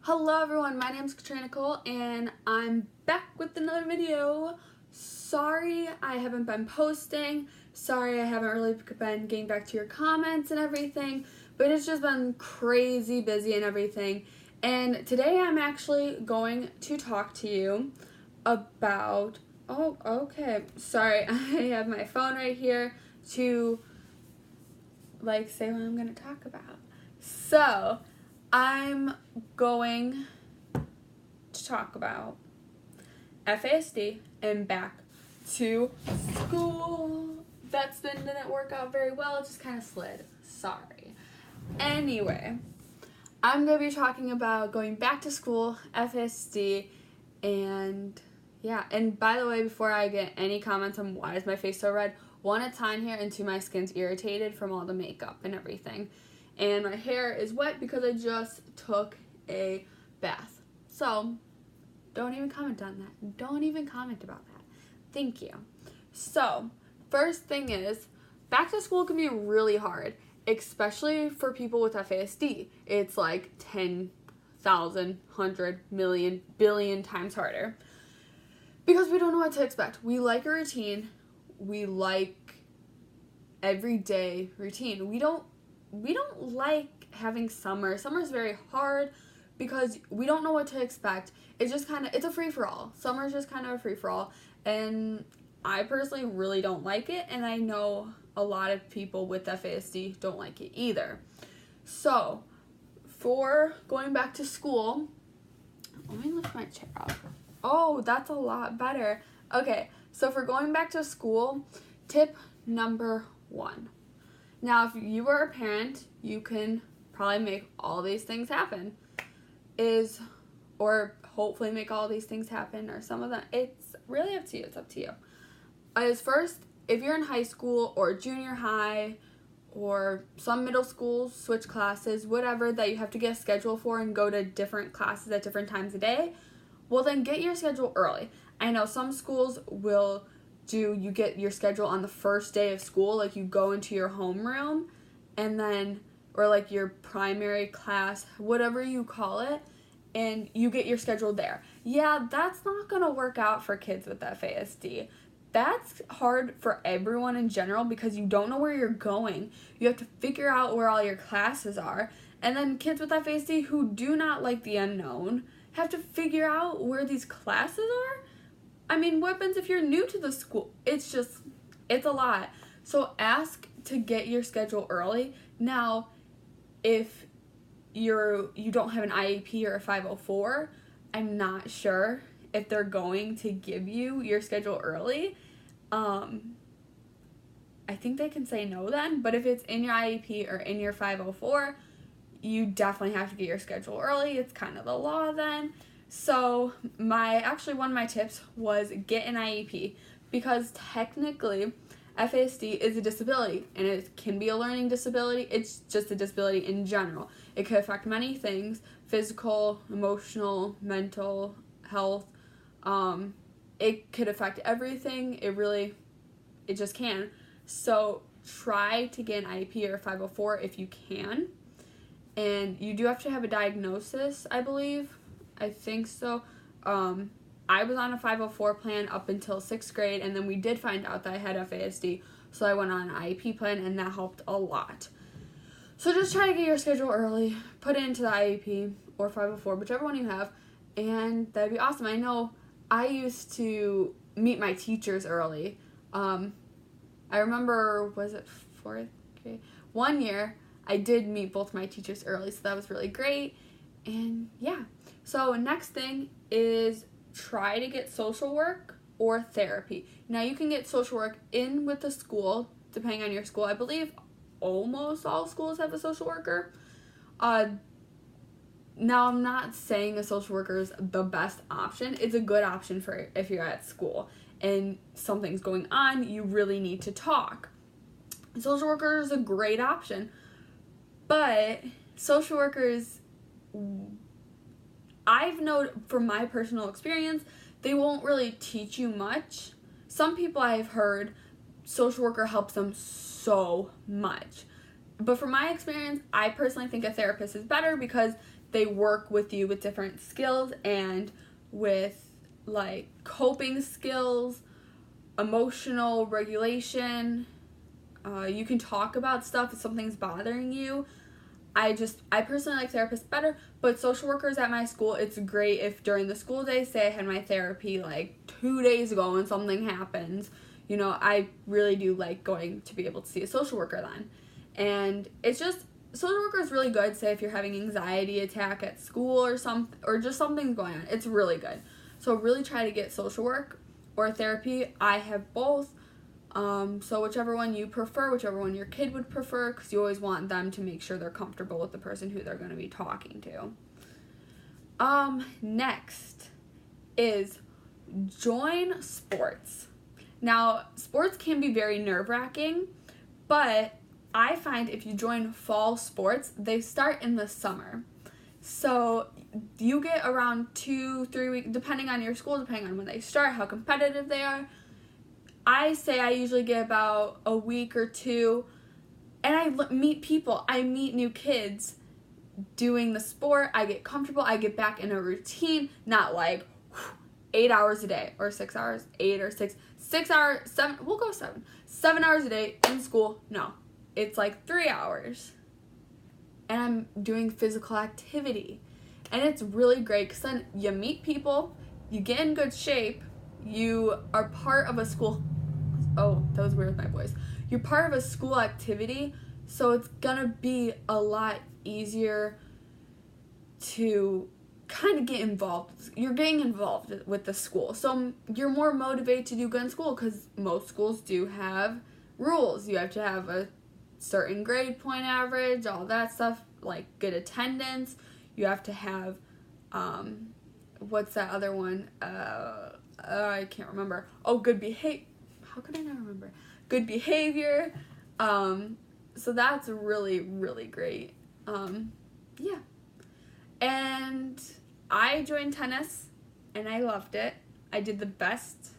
Hello everyone, my name is Katrina Cole and I'm back with another video. Sorry I haven't been posting, sorry I haven't really been getting back to your comments and everything, but it's just been crazy busy and everything. And today I'm actually going to talk to you about, sorry, I have my phone right here to say what I'm going to talk about. So, I'm going to talk about FASD and back to school. That spin didn't work out very well. It just kind of slid. Sorry. Anyway, I'm going to be talking about going back to school, FASD, and yeah. And by the way, before I get any comments on why is my face so red, one, it's on here, and two, my skin's irritated from all the makeup and everything. And my hair is wet because I just took a bath. So, don't even comment on that. Don't even comment about that. Thank you. So, first thing is, back to school can be really hard, especially for people with FASD. It's like 10,000, 100, million, billion times harder. Because we don't know what to expect. We like a routine. We like everyday routine. We don't like having summer. Summer is very hard because we don't know what to expect. It's just it's a free-for-all. Summer is just kind of a free-for-all, and I personally really don't like it, and I know a lot of people with FASD don't like it either. So, for going back to school, let me lift my chair up. Oh, that's a lot better. Okay, so for going back to school, tip number 1. Now, if you were a parent, you can probably make all these things happen. Or hopefully make all these things happen, or some of them. It's really up to you. It's up to you. First, if you're in high school or junior high or some middle schools, switch classes, whatever that you have to get a schedule for and go to different classes at different times a day, well, then get your schedule early. I know some schools will you get your schedule on the first day of school, like you go into your homeroom and then, or like your primary class, whatever you call it, and you get your schedule there. Yeah, that's not going to work out for kids with FASD. That's hard for everyone in general because you don't know where you're going. You have to figure out where all your classes are. And then kids with FASD who do not like the unknown have to figure out where these classes are. I mean, what happens if you're new to the school? It's a lot. So ask to get your schedule early. Now, if you don't have an IEP or a 504, I'm not sure if they're going to give you your schedule early. I think they can say no then, but if it's in your IEP or in your 504, you definitely have to get your schedule early. It's kind of the law then. So one of my tips was get an IEP, because technically FASD is a disability and it can be a learning disability. It's just a disability in general. It could affect many things: physical, emotional, mental health. It could affect everything. It just can. So try to get an IEP or a 504 if you can. And you do have to have a diagnosis, I believe. I think so. I was on a 504 plan up until 6th grade, and then we did find out that I had FASD, so I went on an IEP plan, and that helped a lot. So just try to get your schedule early, put it into the IEP or 504, whichever one you have, and that'd be awesome. I know I used to meet my teachers early. I remember, was it 4th grade? One year, I did meet both my teachers early, so that was really great. And yeah, so next thing is try to get social work or therapy. Now, you can get social work in with the school, depending on your school. I believe almost all schools have a social worker. Now, I'm not saying a social worker is the best option. It's a good option for if you're at school and something's going on, you really need to talk. Social worker is a great option, but social workers, I've known from my personal experience, they won't really teach you much. Some people I've heard, social worker helps them so much. But from my experience, I personally think a therapist is better because they work with you with different skills and with like coping skills, emotional regulation. You can talk about stuff if something's bothering you. I personally like therapists better, but social workers at my school, it's great if during the school day, say I had my therapy like 2 days ago and something happens, you know, I really do like going to be able to see a social worker then. And it's just, social worker is really good, say if you're having anxiety attack at school or just something's going on, it's really good. So really try to get social work or therapy. I have both. So whichever one you prefer, whichever one your kid would prefer, because you always want them to make sure they're comfortable with the person who they're going to be talking to. Next is join sports. Now, sports can be very nerve-wracking, but I find if you join fall sports, they start in the summer. So you get around 2-3 weeks, depending on your school, depending on when they start, how competitive they are. I say I usually get about a week or two, and I meet people. I meet new kids doing the sport. I get comfortable. I get back in a routine, not like 8 hours a day or 6 hours, 8 or 6 hours, 7, we'll go 7. 7 hours a day in school. No, it's like 3 hours. And I'm doing physical activity. And it's really great because then you meet people, you get in good shape, you are part of a school. Oh, that was weird with my voice. You're part of a school activity, so it's gonna be a lot easier to kind of get involved. You're getting involved with the school, so you're more motivated to do good in school because most schools do have rules. You have to have a certain grade point average, all that stuff, like good attendance. You have to have, what's that other one? I can't remember. Oh, good behavior. How could I not remember? Good behavior. So that's really, really great. Yeah. And I joined tennis, and I loved it. I did the best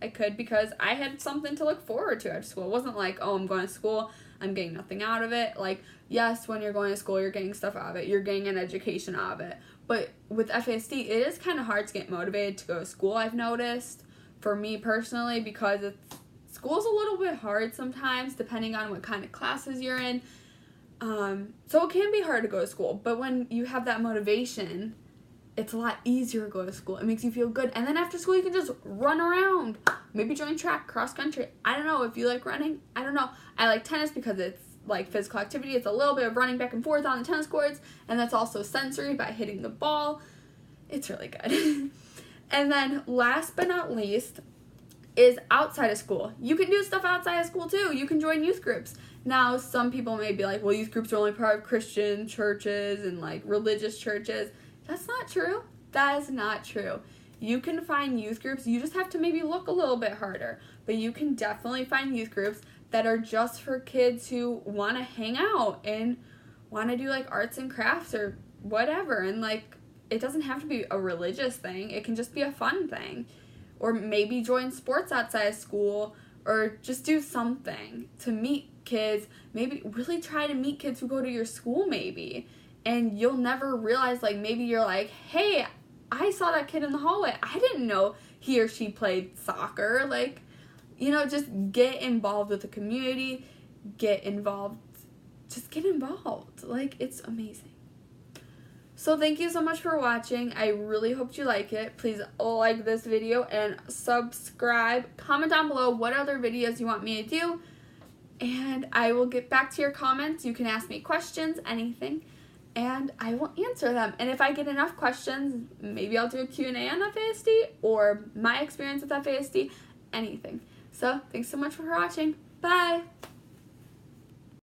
I could because I had something to look forward to at school. It wasn't like, oh, I'm going to school, I'm getting nothing out of it. Like, yes, when you're going to school, you're getting stuff out of it. You're getting an education out of it. But with FASD, it is kind of hard to get motivated to go to school, I've noticed. For me personally, because school's a little bit hard sometimes, depending on what kind of classes you're in. So it can be hard to go to school. But when you have that motivation, it's a lot easier to go to school. It makes you feel good. And then after school, you can just run around. Maybe join track, cross country. I don't know if you like running. I don't know. I like tennis because it's like physical activity. It's a little bit of running back and forth on the tennis courts. And that's also sensory by hitting the ball. It's really good. And then last but not least is outside of school. You can do stuff outside of school too. You can join youth groups. Now, some people may be like, well, youth groups are only part of Christian churches and like religious churches. That's not true. That is not true. You can find youth groups. You just have to maybe look a little bit harder. But you can definitely find youth groups that are just for kids who want to hang out and want to do like arts and crafts or whatever. And like, it doesn't have to be a religious thing. It can just be a fun thing. Or maybe join sports outside of school, or just do something to meet kids. Maybe really try to meet kids who go to your school maybe. And you'll never realize, like, maybe you're like, hey, I saw that kid in the hallway. I didn't know he or she played soccer. Like, you know, just get involved with the community. Get involved. Just get involved. Like, it's amazing. So thank you so much for watching. I really hope you like it. Please like this video and subscribe. Comment down below what other videos you want me to do. And I will get back to your comments. You can ask me questions, anything, and I will answer them. And if I get enough questions, maybe I'll do a Q&A on FASD or my experience with FASD, anything. So thanks so much for watching. Bye!